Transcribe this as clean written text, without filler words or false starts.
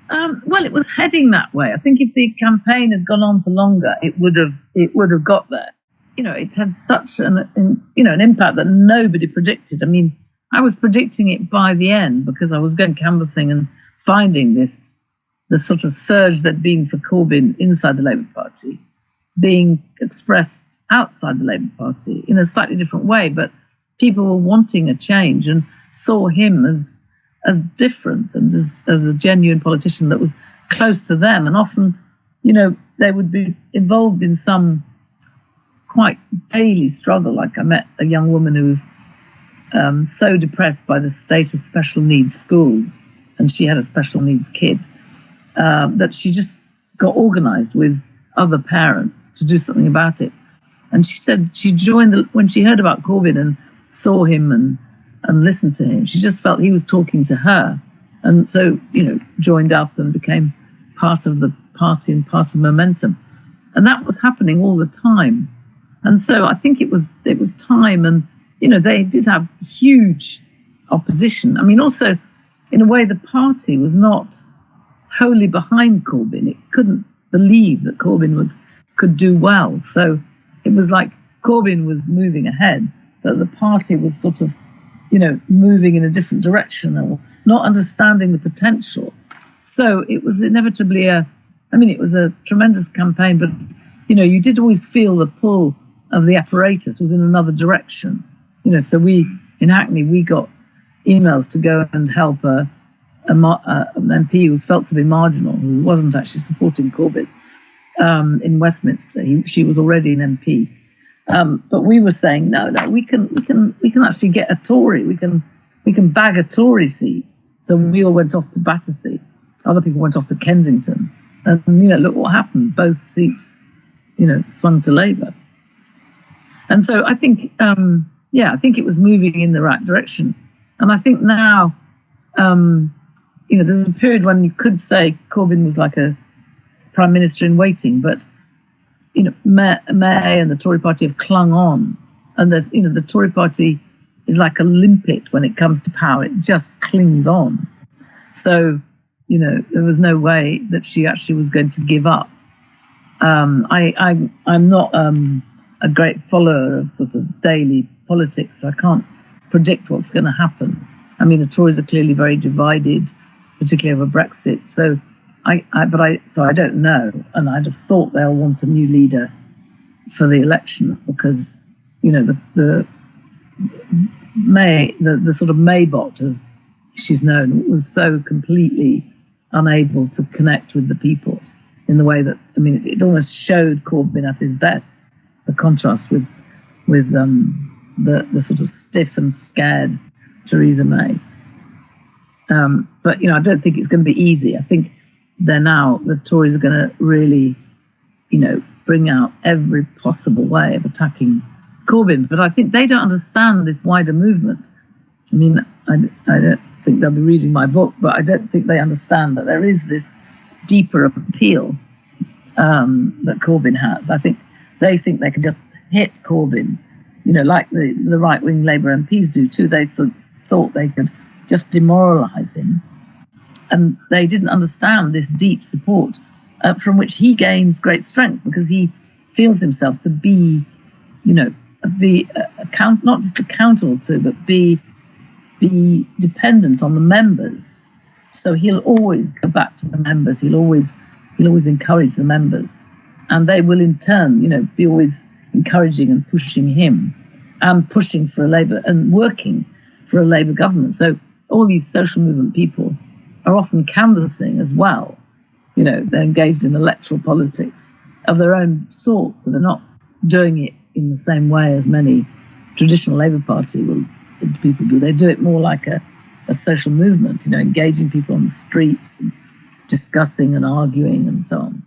Well, it was heading that way. I think if the campaign had gone on for longer, it would have got there. It had such an impact that nobody predicted. I mean, I was predicting it by the end because I was going canvassing and finding the sort of surge that'd been for Corbyn inside the Labour Party being expressed outside the Labour Party in a slightly different way, but people were wanting a change and saw him as different and as a genuine politician that was close to them. And often, they would be involved in some quite daily struggle. Like I met a young woman who was so depressed by the state of special needs schools, and she had a special needs kid, that she just got organised with other parents to do something about it. And she said she joined when she heard about Corbyn and saw him and listened to him, she just felt he was talking to her. And so, joined up and became part of the party and part of momentum. And that was happening all the time. And so I think it was time. And, they did have huge opposition. I mean, also, in a way, the party was not wholly behind Corbyn. It couldn't believe that Corbyn could do well. So it was like Corbyn was moving ahead, but the party was sort of, moving in a different direction or not understanding the potential. So it was inevitably it was a tremendous campaign, but, you did always feel the pull of the apparatus was in another direction. So in Hackney, we got emails to go and help an MP who was felt to be marginal, who wasn't actually supporting Corbyn, in Westminster. She was already an MP. But we were saying, no, we can actually get a Tory. We can bag a Tory seat. So we all went off to Battersea. Other people went off to Kensington. And, look what happened. Both seats, swung to Labour. And so I think, I think it was moving in the right direction. And I think now, there's a period when you could say Corbyn was like a prime minister in waiting, but May and the Tory party have clung on. And there's, the Tory party is like a limpet when it comes to power. It just clings on. So, there was no way that she actually was going to give up. I'm not a great follower of sort of daily politics, so I can't predict what's going to happen. I mean, the Tories are clearly very divided, particularly over Brexit. So I don't know, and I'd have thought they'll want a new leader for the election because the sort of Maybot, as she's known, was so completely unable to connect with the people in the way that it almost showed Corbyn at his best. The contrast with the sort of stiff and scared Theresa May. But I don't think it's going to be easy. I think the Tories are going to really, bring out every possible way of attacking Corbyn. But I think they don't understand this wider movement. I mean, I don't think they'll be reading my book, but I don't think they understand that there is this deeper appeal that Corbyn has. I think they think they can just hit Corbyn, like the right-wing Labour MPs do too. They thought they could just demoralise him. And they didn't understand this deep support from which he gains great strength because he feels himself to be, not just accountable to, but be dependent on the members. So he'll always go back to the members. He'll always encourage the members, and they will in turn, be always encouraging and pushing him, and pushing for a Labour and working for a Labour government. So all these social movement people are often canvassing as well. They're engaged in electoral politics of their own sort, so they're not doing it in the same way as many traditional Labour Party people do. They do it more like a social movement, engaging people on the streets and discussing and arguing and so on.